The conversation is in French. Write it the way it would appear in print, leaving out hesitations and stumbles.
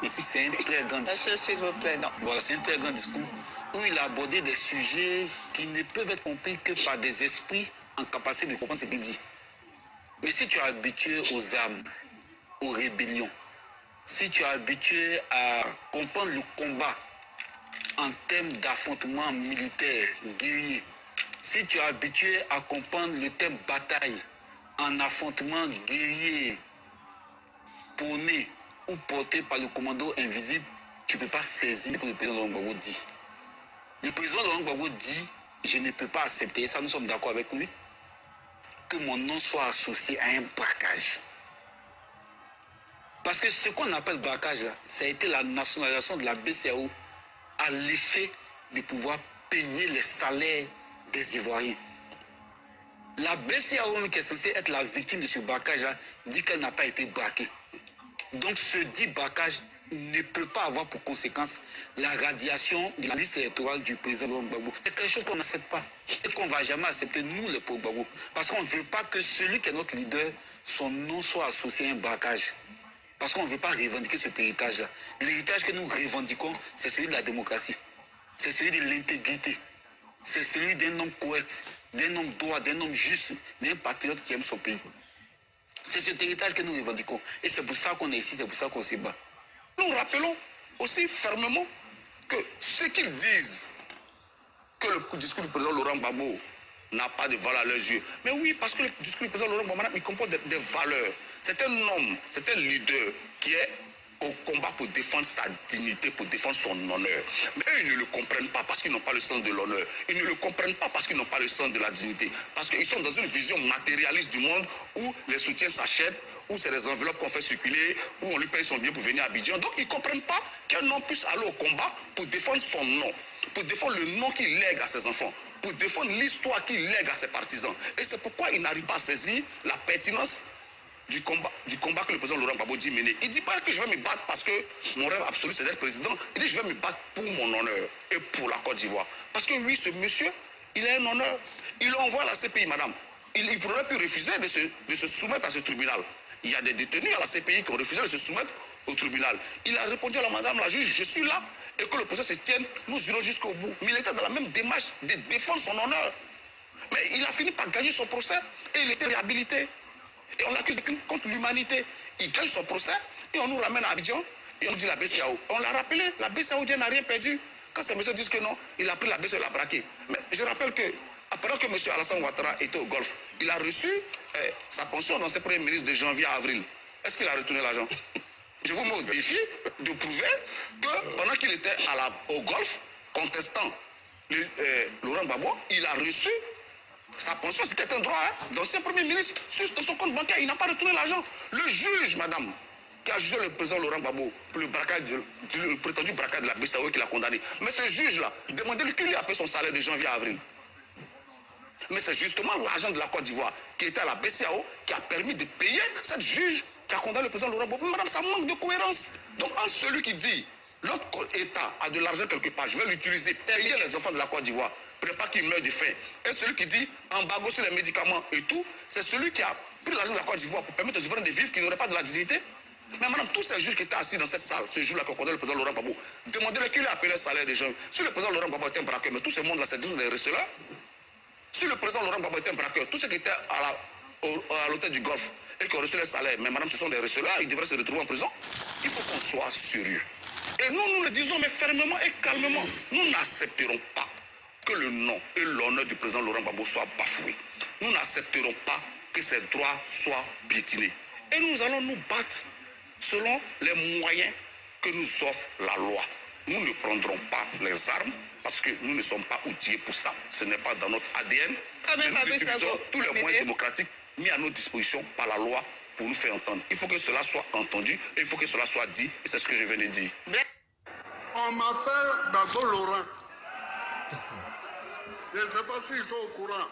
C'est un très grand discours. Monsieur, s'il vous plaît, non. Voilà, c'est un très grand discours où il a abordé des sujets qui ne peuvent être compris que par des esprits en capacité de comprendre ce qu'il dit. Mais si tu es habitué aux armes, aux rébellions, si tu es habitué à comprendre le combat en termes d'affrontement militaire, guerrier, si tu es habitué à comprendre le terme bataille en affrontement guerrier, prôné ou porté par le commando invisible, tu ne peux pas saisir ce que le président Laurent Gbagbo dit. Le président Laurent Gbagbo dit, je ne peux pas accepter, et ça nous sommes d'accord avec lui, que mon nom soit associé à un braquage. Parce que ce qu'on appelle braquage, là, ça a été la nationalisation de la BCEAO à l'effet de pouvoir payer les salaires des Ivoiriens. La BCEAO, qui est censée être la victime de ce braquage-là, dit qu'elle n'a pas été braquée. Donc ce dit braquage ne peut pas avoir pour conséquence la radiation de la liste électorale du président Laurent Gbagbo. C'est quelque chose qu'on n'accepte pas et qu'on ne va jamais accepter, nous, les pauvres Gbagbo. Parce qu'on ne veut pas que celui qui est notre leader, son nom soit associé à un braquage. Parce qu'on ne veut pas revendiquer cet héritage-là. L'héritage que nous revendiquons, c'est celui de la démocratie. C'est celui de l'intégrité. C'est celui d'un homme correct, d'un homme droit, d'un homme juste, d'un patriote qui aime son pays. C'est cet héritage que nous revendiquons. Et c'est pour ça qu'on est ici, c'est pour ça qu'on se bat. Nous rappelons aussi fermement que ceux qu'ils disent que le discours du président Laurent Gbagbo n'a pas de valeur à leurs yeux. Mais oui, parce que le discours du président Laurent Gbagbo, il comporte des valeurs. C'est un homme, c'est un leader qui est au combat pour défendre sa dignité, pour défendre son honneur. Mais eux, ils ne le comprennent pas parce qu'ils n'ont pas le sens de l'honneur. Ils ne le comprennent pas parce qu'ils n'ont pas le sens de la dignité. Parce qu'ils sont dans une vision matérialiste du monde où les soutiens s'achètent, où c'est des enveloppes qu'on fait circuler, où on lui paye son billet pour venir à Abidjan. Donc ils ne comprennent pas qu'un homme puisse aller au combat pour défendre son nom, pour défendre le nom qu'il lègue à ses enfants, pour défendre l'histoire qu'il lègue à ses partisans. Et c'est pourquoi il n'arrive pas à saisir la pertinence du combat que le président Laurent Gbagbo dit mener. Il ne dit pas que je vais me battre parce que mon rêve absolu c'est d'être président. Il dit je vais me battre pour mon honneur et pour la Côte d'Ivoire. Parce que oui, ce monsieur, il a un honneur. Il envoie la CPI, madame. Il aurait pu refuser de se soumettre à ce tribunal. Il y a des détenus à la CPI qui ont refusé de se soumettre au tribunal. Il a répondu à la madame la juge, je suis là et que le procès se tienne, nous irons jusqu'au bout. Mais il était dans la même démarche de défendre son honneur. Mais il a fini par gagner son procès et il était réhabilité. Et on l'accuse de crime contre l'humanité. Il gagne son procès et on nous ramène à Abidjan et on dit la BCEAO. On l'a rappelé, la BCEAO n'a rien perdu. Quand ces messieurs disent que non, il a pris la BCEAO, il l'a braqué. Mais je rappelle que, pendant que M. Alassane Ouattara était au Golfe, il a reçu sa pension dans ses premiers ministres de janvier à avril. Est-ce qu'il a retourné l'argent? Je vous mets au défi de prouver que pendant qu'il était au Golfe, contestant Laurent Gbagbo, il a reçu sa pension, c'était un droit, hein, d'ancien premier ministre, dans son compte bancaire, il n'a pas retourné l'argent. Le juge, madame, qui a jugé le président Laurent Gbagbo pour le prétendu braquage de la BCEAO qui l'a condamné. Mais ce juge-là, demandez-lui qui lui a payé son salaire de janvier à avril. Mais c'est justement l'argent de la Côte d'Ivoire qui était à la BCEAO qui a permis de payer cette juge qui a condamné le président Laurent Gbagbo. Madame, ça manque de cohérence. Donc, en celui qui dit, l'autre État a de l'argent quelque part, je vais l'utiliser, payer les enfants de la Côte d'Ivoire, pour ne pas qu'ils meurent de faim. Et celui qui dit, embargo sur les médicaments et tout, c'est celui qui a pris l'argent de la Côte d'Ivoire pour permettre aux Ivoiriens de vivre qui n'auraient pas de la dignité. Mais madame, tous ces juges qui étaient assis dans cette salle, ce jour-là qu'on condamne le président Laurent Gbagbo, demandez-leur qui lui a payé le salaire des gens. Si le président Laurent Gbagbo était un braqueur, mais tout ce monde-là, c'est tous des receleurs. Si le président Laurent Gbagbo était un braqueur, tous ceux qui étaient à l'hôtel du Golfe et qui ont reçu les salaires, mais madame, ce sont des receleurs, ils devraient se retrouver en prison. Il faut qu'on soit sérieux. Et nous le disons, mais fermement et calmement, nous n'accepterons pas que le nom et l'honneur du président Laurent Gbagbo soient bafoués. Nous n'accepterons pas que ses droits soient piétinés. Et nous allons nous battre selon les moyens que nous offre la loi. Nous ne prendrons pas les armes parce que nous ne sommes pas outillés pour ça. Ce n'est pas dans notre ADN. Nous utilisons tous les moyens démocratiques mis à notre disposition par la loi pour nous faire entendre. Il faut que cela soit entendu et il faut que cela soit dit. Et c'est ce que je viens de dire. On m'appelle Gbagbo Laurent. Je ne sais pas s'ils sont au courant.